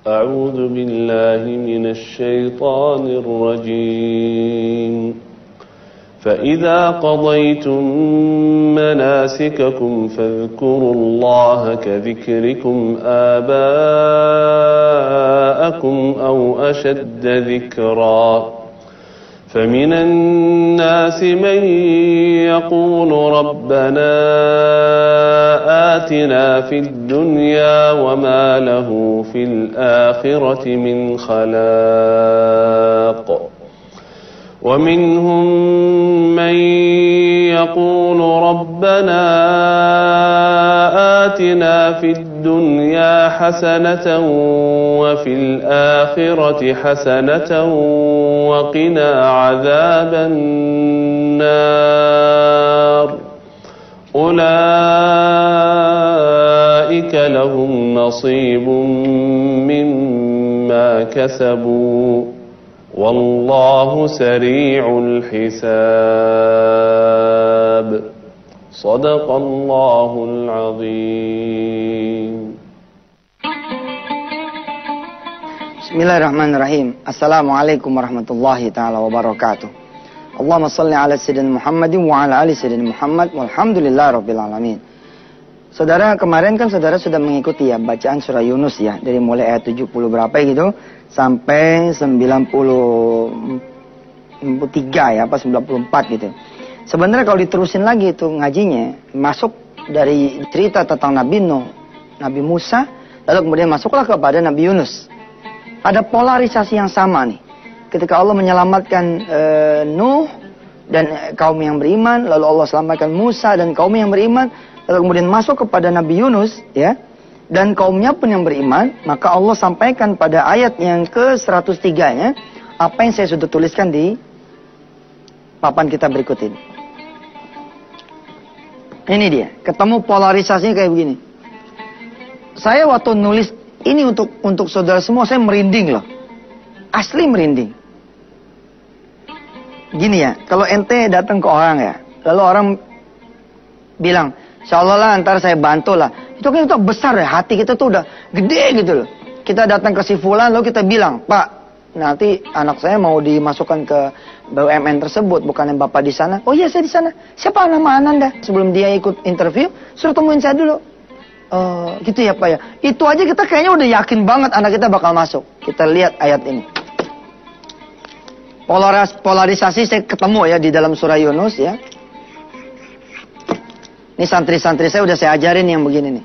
أعوذ بالله من الشيطان الرجيم فإذا قضيتم مناسككم فاذكروا الله كذكركم آباءكم أو أشد ذكرا فمن الناس من يقول ربنا آتنا في الدنيا وما له في الآخرة من خلاق ومنهم من يقول ربنا آتنا في الدنيا حسنة وفي الآخرة حسنة وقنا عذاب النار أولئك لهم نصيب مما كسبوا والله سريع الحساب صدق الله العظيم. Bismillahirrahmanirrahim. Assalamualaikum warahmatullahi ta'ala wabarakatuh. Allahumma salli ala sayyidina Muhammadin wa ala ali sayyidina Muhammad walhamdulillah rabbil alamin. Saudara, kemarin kan saudara sudah mengikuti ya bacaan surah Yunus ya, dari mulai ayat 70 berapa gitu sampai 93 ya, apa 94 gitu. Sebenarnya kalau diterusin lagi itu ngajinya, masuk dari cerita tentang Nabi Nuh, Nabi Musa, lalu kemudian masuklah kepada Nabi Yunus. Ada polarisasi yang sama nih. Ketika Allah menyelamatkan Nuh dan kaum yang beriman, lalu Allah selamatkan Musa dan kaum yang beriman, lalu kemudian masuk kepada Nabi Yunus ya, dan kaumnya pun yang beriman, maka Allah sampaikan pada ayat yang ke-103-nya apa yang saya sudah tuliskan di papan kita berikut ini. Ini dia, ketemu polarisasinya kayak begini. Saya waktu nulis ini untuk saudara semua, saya merinding loh. Asli merinding. Gini ya, kalau ente datang ke orang ya, lalu orang bilang, "Insyaallah lah, ntar saya bantu lah." Itu kan itu besar ya, hati kita tuh udah gede gitu loh. Kita datang ke si fulan, lalu kita bilang, "Pak, nanti anak saya mau dimasukkan ke BUMN tersebut, bukan yang bapak di sana." "Oh iya, saya di sana." "Siapa nama Ananda?" Sebelum dia ikut interview, suruh temuin saya dulu. "Oh, gitu ya Pak ya." Itu aja kita kayaknya udah yakin banget anak kita bakal masuk. Kita lihat ayat ini. Polarisasi saya ketemu ya di dalam surah Yunus ya. Ini santri-santri saya udah saya ajarin yang begini nih.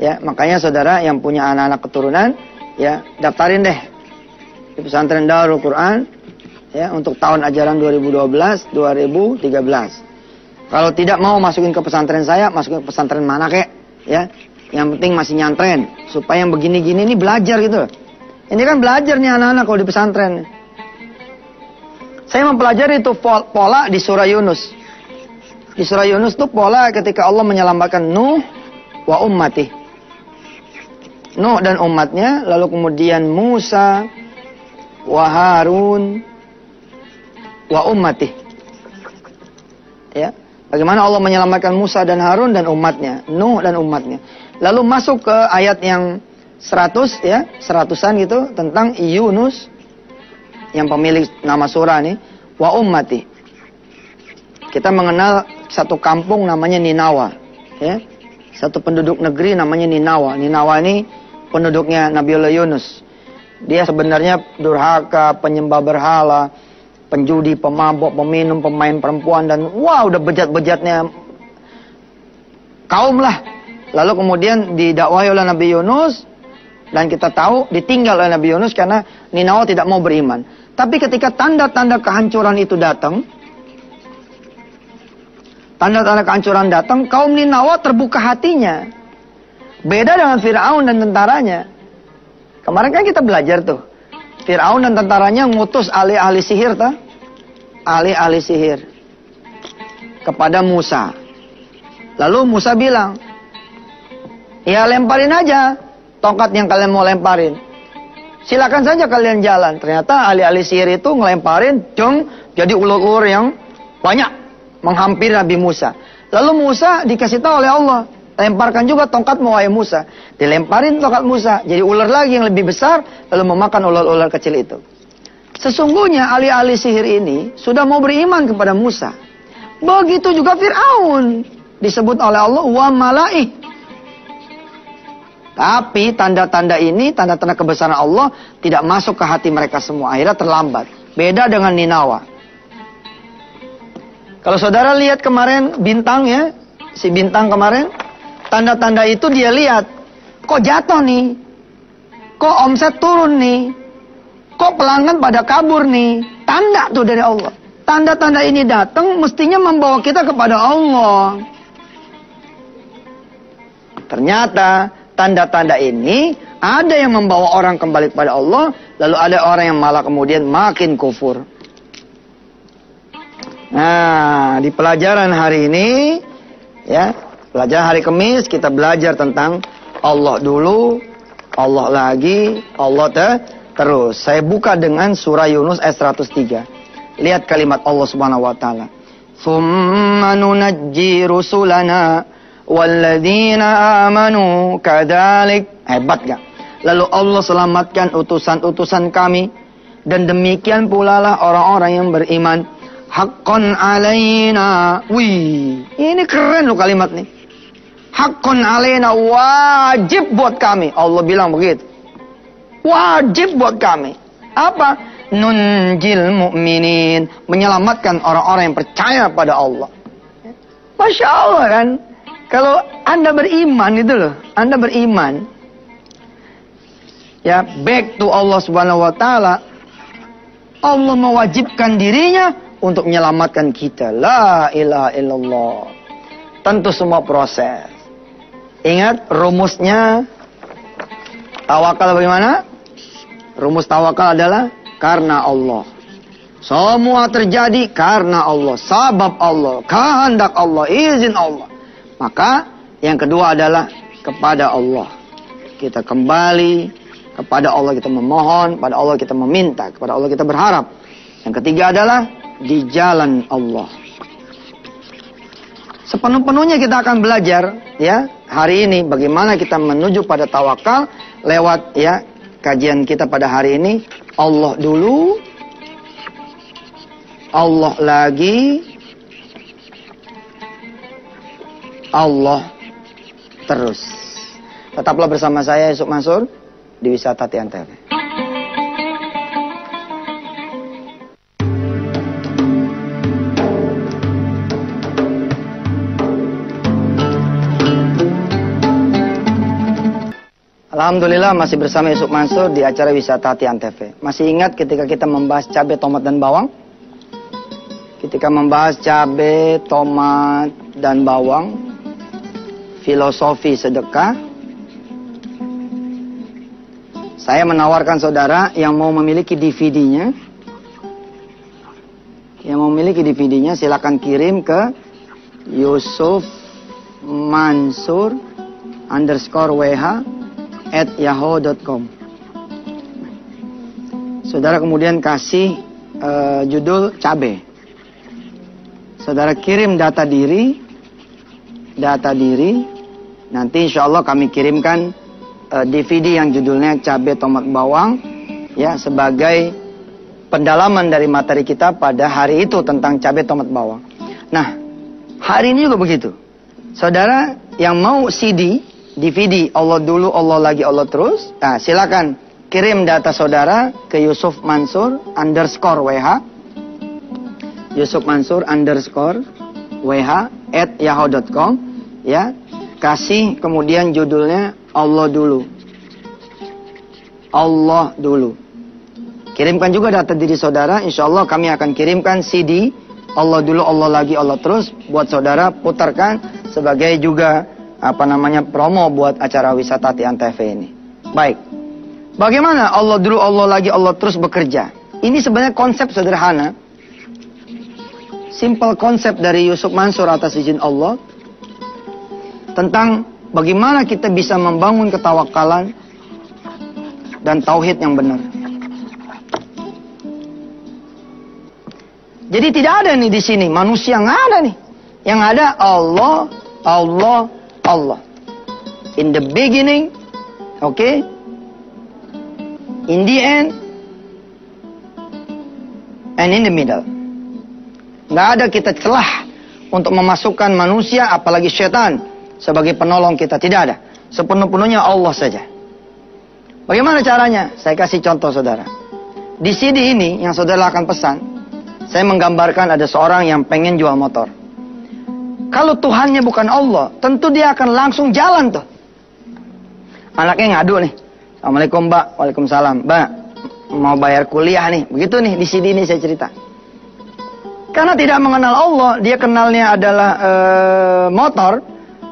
Ya, makanya saudara yang punya anak-anak keturunan ya, daftarin deh di pesantren Darul Quran ya untuk tahun ajaran 2012-2013. Kalau tidak mau masukin ke pesantren saya, masukin ke pesantren mana kek ya. Yang penting masih nyantren supaya yang begini-gini ini belajar gitu. Ini kan belajar nih anak-anak kalau di pesantren. Saya mempelajari itu pola di surah Yunus. Di surah Yunus itu pola ketika Allah menyelamatkan Nuh wa ummati. Nuh dan umatnya, lalu kemudian Musa wa Harun wa ummati. Ya, bagaimana Allah menyelamatkan Musa dan Harun dan umatnya, Nuh dan umatnya. Lalu masuk ke ayat yang 100 ya, 100-an gitu tentang Yunus yang pemilik nama surah nih, wa ummati. Kita mengenal satu kampung namanya Ninawa, ya. Satu penduduk negeri namanya Ninawa. Ninawa ini penduduknya Nabiullah Yunus. Dia sebenarnya durhaka, penyembah berhala, penjudi, pemabuk, peminum, pemain perempuan, dan wah udah bejat-bejatnya kaum lah. Lalu kemudian didakwahi oleh Nabi Yunus, dan kita tahu ditinggal oleh Nabi Yunus karena Ninawa tidak mau beriman. Tapi ketika tanda-tanda kehancuran itu datang, kaum Ninawa terbuka hatinya. Beda dengan Fir'aun dan tentaranya. Kemarin kan kita belajar tuh, Fir'aun dan tentaranya ngutus ahli-ahli sihir tuh, ahli-ahli sihir kepada Musa. Lalu Musa bilang, "Ya lemparin aja tongkat yang kalian mau lemparin. Silakan saja kalian jalan." Ternyata ahli-ahli sihir itu ngelemparin, dong, jadi ulur-ulur yang banyak menghampiri Nabi Musa. Lalu Musa dikasih tahu oleh Allah, lemparkan juga tongkatmu wahai Musa. Dilemparin tongkat Musa, jadi ular lagi yang lebih besar, lalu memakan ular-ular kecil itu. Sesungguhnya ahli-ahli sihir ini sudah mau beriman kepada Musa. Begitu juga Fir'aun, disebut oleh Allah wa malaih. Tapi tanda-tanda ini, tanda-tanda kebesaran Allah tidak masuk ke hati mereka semua. Akhirnya terlambat. Beda dengan Ninawa. Kalau saudara lihat kemarin bintang ya, si bintang kemarin, tanda-tanda itu dia lihat. Kok jatuh nih? Kok omset turun nih? Kok pelanggan pada kabur nih? Tanda tuh dari Allah. Tanda-tanda ini datang mestinya membawa kita kepada Allah. Ternyata tanda-tanda ini ada yang membawa orang kembali kepada Allah, lalu ada orang yang malah kemudian makin kufur. Nah, di pelajaran hari ini, ya, pelajaran hari Kamis kita belajar tentang Allah dulu, Allah lagi, Allah terus. Saya buka dengan surah Yunus ayat 103. Lihat kalimat Allah Subhanahu wa taala. "Tsumma nunajji rusulana walladzina amanu kadzalik." Hebat gak? Lalu Allah selamatkan utusan-utusan kami, dan demikian pula lah orang-orang yang beriman. Haqqan alaina. Wih, ini keren loh kalimat nih. Haqqan alaina, wajib buat kami. Allah bilang begitu. Wajib buat kami. Apa? Nunjil mu'minin, menyelamatkan orang-orang yang percaya pada Allah. Masya Allah kan? Kalau Anda beriman itu loh, Anda beriman, ya, back to Allah Subhanahu wa taala, Allah mewajibkan dirinya untuk menyelamatkan kita. La ilaha illallah. Tentu semua proses. Ingat rumusnya tawakal bagaimana? Rumus tawakal adalah karena Allah. Semua terjadi karena Allah, sabab Allah, kehendak Allah, izin Allah. Maka yang kedua adalah kepada Allah. Kita kembali kepada Allah, kita memohon, pada Allah kita meminta, kepada Allah kita berharap. Yang ketiga adalah di jalan Allah. Sepenuh-penuhnya kita akan belajar ya hari ini bagaimana kita menuju pada tawakal lewat ya kajian kita pada hari ini. Allah dulu, Allah lagi, Allah terus. Tetaplah bersama saya Yusuf Mansur di Wisata Tian TV. Alhamdulillah masih bersama Yusuf Mansur di acara Wisata Tian TV. Masih ingat ketika kita membahas cabai, tomat, dan bawang? Ketika membahas cabai, tomat, dan bawang, filosofi sedekah, saya menawarkan saudara yang mau memiliki DVD-nya, silakan kirim ke Yusuf Mansur _wh@yahoo.com. Saudara kemudian kasih judul cabai. Saudara kirim data diri, nanti insya Allah kami kirimkan DVD yang judulnya cabai, tomat, bawang, ya, sebagai pendalaman dari materi kita pada hari itu tentang cabai, tomat, bawang. Nah, hari ini juga begitu. Saudara yang mau CD, DVD, Allah dulu, Allah lagi, Allah terus. Nah, silakan kirim data saudara ke Yusuf Mansur _wh. Yusuf Mansur _wh@yahoo.com. Ya, kasih kemudian judulnya Allah dulu. Allah dulu. Kirimkan juga data diri saudara. Insya Allah kami akan kirimkan CD Allah dulu, Allah lagi, Allah terus buat saudara putarkan sebagai juga promo buat acara Wisata Tian TV ini. Baik. Bagaimana Allah dulu, Allah lagi, Allah terus bekerja? Ini sebenarnya konsep sederhana. Simple konsep dari Yusuf Mansur atas izin Allah. Tentang bagaimana kita bisa membangun ketawakalan dan tauhid yang benar. Jadi tidak ada nih di sini manusia, nggak ada nih. Yang ada Allah, Allah, Allah. In the beginning, okay, in the end, and in the middle. Nggak ada kita celah untuk memasukkan manusia, apalagi syaitan, sebagai penolong kita. Tidak ada. Sepenuh-penuhnya Allah saja. Bagaimana caranya? Saya kasih contoh saudara. Di CD ini yang saudara akan pesan, saya menggambarkan ada seorang yang pengen jual motor. Kalau Tuhannya bukan Allah, tentu dia akan langsung jalan tuh. Anaknya ngadu nih. Assalamualaikum Mbak. Waalaikumsalam. Mbak, mau bayar kuliah nih. Begitu nih di CD ini saya cerita. Karena tidak mengenal Allah, dia kenalnya adalah motor.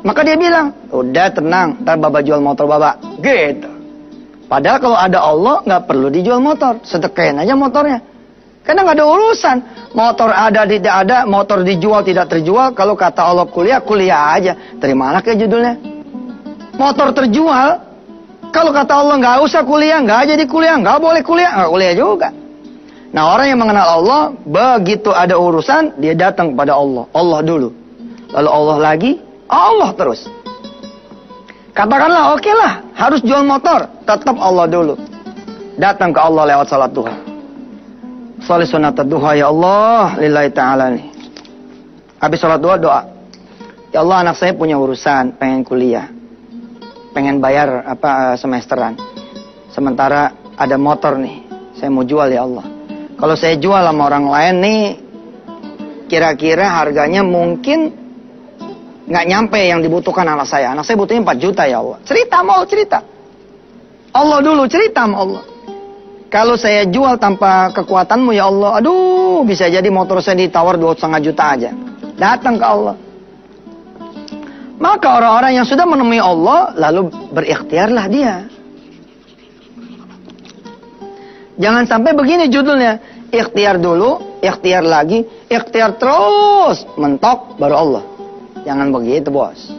Maka dia bilang, udah tenang, ntar Baba jual motor Baba. Gitu. Padahal kalau ada Allah, nggak perlu dijual motor. Sedekahin aja motornya. Karena nggak ada urusan. Motor ada, tidak ada, motor dijual, tidak terjual. Kalau kata Allah kuliah, kuliah aja. Terimalah kayak judulnya. Motor terjual, kalau kata Allah nggak usah kuliah, nggak jadi kuliah, nggak boleh kuliah, nggak kuliah juga. Nah orang yang mengenal Allah, begitu ada urusan, dia datang kepada Allah. Allah dulu. Lalu Allah lagi, Allah terus. Katakanlah, oke lah, harus jual motor. Tetap Allah dulu. Datang ke Allah lewat salat duha. Salat sunat duha, ya Allah, lillahi ta'ala nih. Habis salat duha, doa. Ya Allah, anak saya punya urusan, pengen kuliah. Pengen bayar semesteran. Sementara ada motor nih, saya mau jual ya Allah. Kalau saya jual sama orang lain nih, kira-kira harganya mungkin nggak nyampe yang dibutuhkan anak saya. Anak saya butuhnya 4 juta ya Allah. Cerita mau cerita. Allah dulu cerita sama Allah. Kalau saya jual tanpa kekuatanmu ya Allah, aduh bisa jadi motor saya ditawar 2,5 juta aja. Datang ke Allah. Maka orang-orang yang sudah menemui Allah, lalu berikhtiarlah dia. Jangan sampai begini judulnya. Ikhtiar dulu, ikhtiar lagi, ikhtiar terus. Mentok, baru Allah. Jangan begitu bos.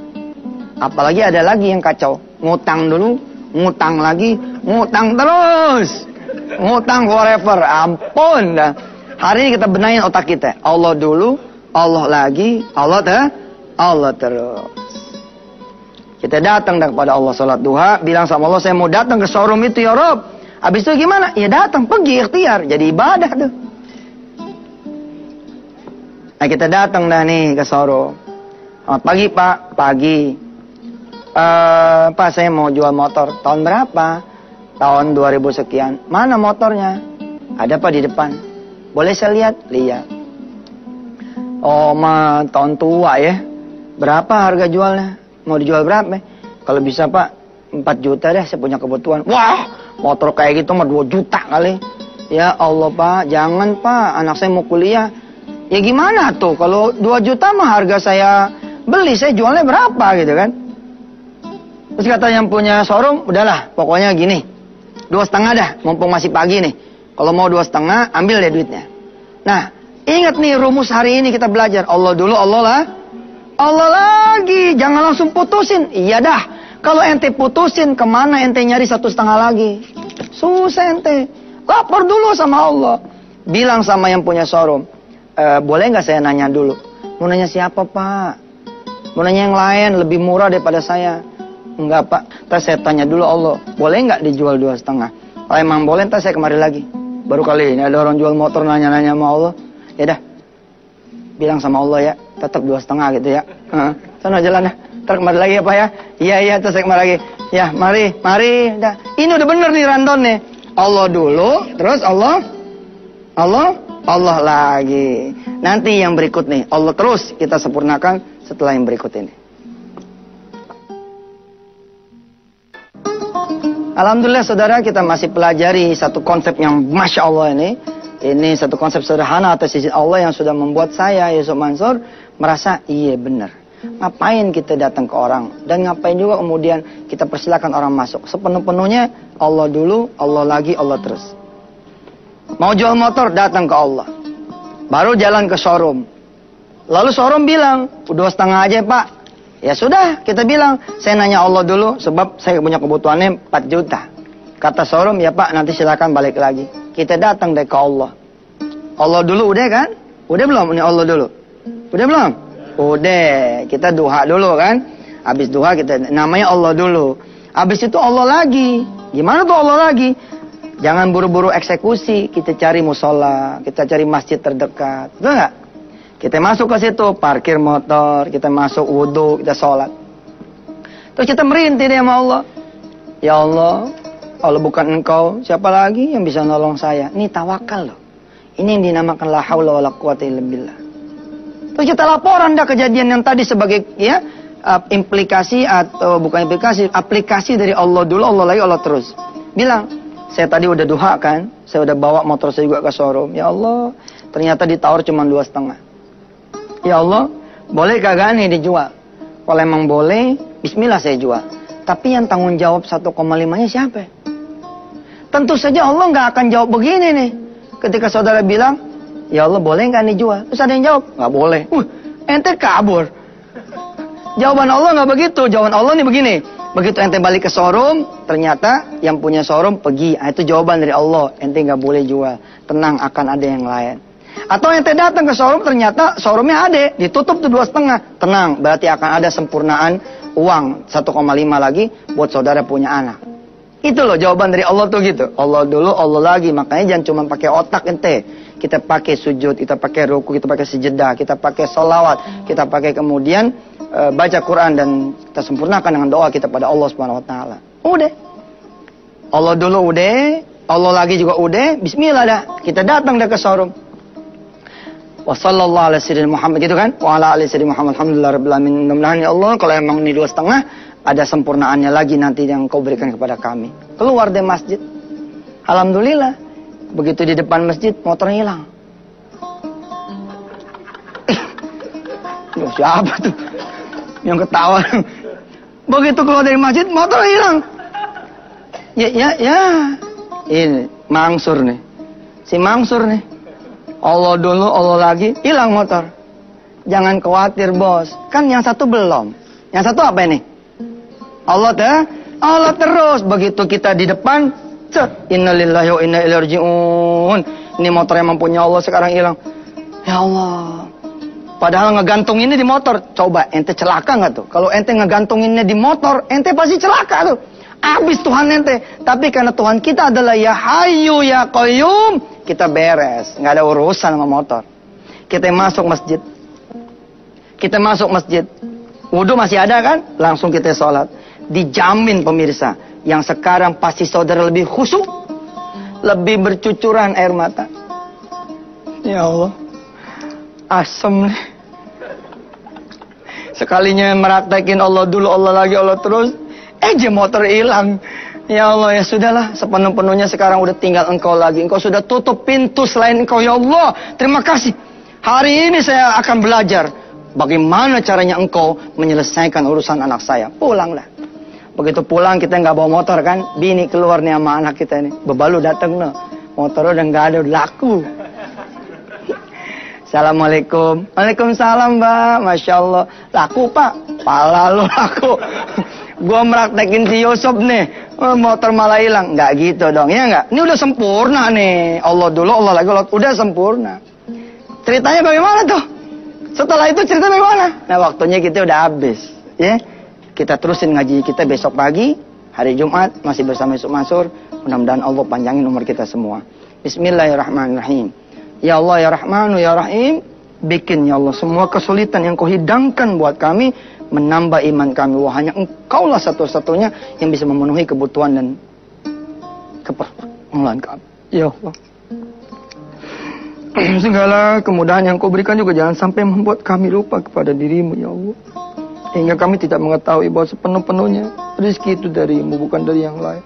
Apalagi ada lagi yang kacau. Ngutang dulu, ngutang lagi, ngutang terus. Ngutang forever, ampun dah. Hari ini kita benahin otak kita. Allah dulu, Allah lagi, Allah terus. Kita datang kepada Allah salat duha, bilang sama Allah, saya mau datang ke showroom itu ya Rob. Habis itu gimana? Ya datang, pergi ikhtiar, jadi ibadah tuh. Nah kita datang dah nih ke showroom. Pagi Pak, pagi. Pak saya mau jual motor. Tahun berapa? Tahun 2000 sekian. Mana motornya? Ada Pak di depan. Boleh saya lihat? Lihat. Oh mah tahun tua ya. Berapa harga jualnya? Mau dijual berapa? Kalau bisa Pak 4 juta deh, saya punya kebutuhan. Wah motor kayak gitu mah 2 juta kali. Ya Allah Pak, jangan Pak, anak saya mau kuliah. Ya gimana tuh, kalau 2 juta mah harga saya beli, saya jualnya berapa gitu kan. Terus kata yang punya showroom, udahlah pokoknya gini, 2,5 dah, mumpung masih pagi nih. Kalau mau 2,5, ambil deh duitnya. Nah, ingat nih rumus hari ini kita belajar. Allah dulu, Allah lah. Allah lagi, jangan langsung putusin. Iya dah, kalau ente putusin, kemana ente nyari 1,5 lagi? Susah ente. Lapor dulu sama Allah. Bilang sama yang punya showroom, boleh nggak saya nanya dulu? Mau nanya siapa Pak? Mau nanya yang lain, lebih murah daripada saya. Enggak Pak, ntar saya tanya dulu Allah, boleh nggak dijual 2,5? Kalau emang boleh, ntar saya kemari lagi. Baru kali ini ada orang jual motor nanya-nanya sama Allah. Ya dah, bilang sama Allah ya, tetap 2,5 gitu ya. Sana jalan dah, ntar kemari lagi ya Pak ya. Iya, terus saya kemari lagi. Ya, mari. Dah. Ini udah bener nih randon nih. Allah dulu, terus Allah lagi. Nanti yang berikut nih, Allah terus kita sempurnakan setelah yang berikut ini. Alhamdulillah saudara, kita masih pelajari satu konsep yang Masya Allah ini. Ini satu konsep sederhana atas sisi Allah yang sudah membuat saya, Yusuf Mansur, merasa iya benar. Ngapain kita datang ke orang? Dan ngapain juga kemudian kita persilakan orang masuk? Sepenuh-penuhnya Allah dulu, Allah lagi, Allah terus. Mau jual motor, datang ke Allah. Baru jalan ke showroom. Lalu showroom bilang, 2,5 aja Pak. Ya sudah, kita bilang, saya nanya Allah dulu, sebab saya punya kebutuhannya 4 juta. Kata showroom, ya Pak, nanti silakan balik lagi. Kita datang deh ke Allah. Allah dulu udah kan? Udah belum? Ini Allah dulu. Udah belum? Udah, kita duha dulu kan? Habis duha kita namanya Allah dulu. Habis itu Allah lagi. Gimana tuh Allah lagi? Jangan buru-buru eksekusi. Kita cari musola, kita cari masjid terdekat. Betul nggak? Kita masuk ke situ, parkir motor, kita masuk wudhu, kita sholat. Terus kita merintih sama Allah. Ya Allah, kalau bukan Engkau, siapa lagi yang bisa nolong saya? Ini tawakal loh. Ini yang dinamakan la haula wala quwata illa billah. Terus kita laporan dah kejadian yang tadi sebagai ya implikasi atau bukan implikasi, aplikasi dari Allah dulu, Allah lagi, Allah terus. Bilang, saya tadi udah duha kan, saya udah bawa motor saya juga ke showroom. Ya Allah, ternyata ditawar cuma 2,5. Ya Allah, boleh kagak nih dijual? Kalau emang boleh, bismillah saya jual. Tapi yang tanggung jawab 1,5-nya siapa? Tentu saja Allah nggak akan jawab begini nih. Ketika saudara bilang, ya Allah boleh nggak dijual? Terus ada yang jawab, nggak boleh. Ente kabur. Jawaban Allah nggak begitu. Jawaban Allah nih begini. Begitu ente balik ke showroom, ternyata yang punya showroom pergi. Nah, itu jawaban dari Allah. Ente nggak boleh jual. Tenang, akan ada yang lain. Atau ente datang ke showroom, ternyata showroomnya ada, ditutup tuh 2,5. Tenang, berarti akan ada sempurnaan uang 1,5 lagi buat saudara punya anak. Itu loh jawaban dari Allah tuh gitu. Allah dulu, Allah lagi. Makanya jangan cuma pakai otak ente. Kita pakai sujud, kita pakai ruku, kita pakai sejedah, kita pakai sholawat, kita pakai kemudian baca Quran dan kita sempurnakan dengan doa kita pada Allah Subhanahu Wa Taala. Udah. Allah dulu udah, Allah lagi juga udah. Bismillah dah. Kita datang dah ke showroom. Wassallallahu ala sayyidina Muhammad gitu kan? Wa ala ali sayyidina Muhammad. Alhamdulillah rabbil alamin. Mudah-mudahan ya Allah kalau emang ini 2,5 ada sempurnaannya lagi nanti yang kau berikan kepada kami. Keluar dari masjid. Alhamdulillah. Begitu di depan masjid motornya hilang. Loh, siapa tuh yang ketawa? Begitu keluar dari masjid motornya hilang. Ya. Ini Mangsur nih. Si Mangsur nih. Allah dulu, Allah lagi, hilang motor. Jangan khawatir bos, kan yang satu belum. Yang satu apa ini? Allah terus. Begitu kita di depan, innalillahi wa inna ilaihi raji'un. Ini motor yang mempunyai Allah sekarang hilang. Ya Allah. Padahal ngegantung ini di motor. Coba ente celaka nggak tuh? Kalau ente ngegantunginnya di motor, ente pasti celaka tuh. Habis Tuhan ente. Tapi karena Tuhan kita adalah ya Hayyu ya Qayyum, kita beres, nggak ada urusan sama motor. Kita masuk masjid. Wudhu masih ada kan? Langsung kita sholat. Dijamin pemirsa, yang sekarang pasti saudara lebih khusyuk, lebih bercucuran air mata. Ya Allah, asem nih. Sekalinya meraktekin Allah dulu, Allah lagi, Allah terus. Motor hilang. Ya Allah, ya sudahlah, sepenuh-penuhnya sekarang udah tinggal Engkau lagi. Engkau sudah tutup pintu selain Engkau, ya Allah. Terima kasih. Hari ini saya akan belajar bagaimana caranya Engkau menyelesaikan urusan anak saya. Pulanglah. Begitu pulang kita nggak bawa motor kan, bini keluar nih sama anak kita nih. Bebalu datang no. Motor udah nggak ada, udah laku. Assalamualaikum. Waalaikumsalam Mbak. Masya Allah. Laku Pak. Pala lu laku. Gua meraktekin si Yusuf nih, motor malah hilang. Nggak gitu dong, ya nggak? Ini udah sempurna nih. Allah dulu, Allah lagi, Allah udah sempurna. Ceritanya bagaimana tuh? Setelah itu cerita bagaimana? Nah waktunya kita udah habis, ya. Kita terusin ngaji kita besok pagi, hari Jumat masih bersama Yusuf Mansur. Mudah-mudahan Allah panjangin umur kita semua. Bismillahirrahmanirrahim. Ya Allah ya Rahmanu ya Rahim, bikin ya Allah semua kesulitan yang Kau hidangkan buat kami, menambah iman kami. Wah, hanya Engkaulah satu-satunya yang bisa memenuhi kebutuhan dan keperluan kami. Ya Allah. Segala kemudahan yang Kau berikan juga jangan sampai membuat kami lupa kepada diri-Mu, ya Allah. Hingga kami tidak mengetahui bahwa sepenuh-penuhnya rezeki itu dari-Mu, bukan dari yang lain.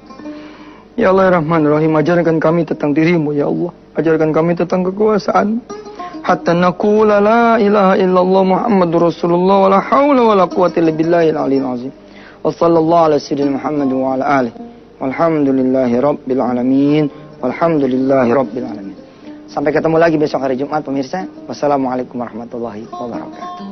Ya Allah ya Rahman Rahim, ajarkan kami tentang diri-Mu, ya Allah. Ajarkan kami tentang kekuasaan. Hatta naqula la ilaha illallah Muhammadur Rasulullah wa la haula wa la quwwata illa billahil aliyil azim. Wa sallallahu ala sayyidina Muhammad wa ala alihi. Walhamdulillahi rabbil alamin. Walhamdulillahi rabbil alamin. Sampai ketemu lagi besok hari Jumat pemirsa. Wassalamualaikum warahmatullahi wabarakatuh.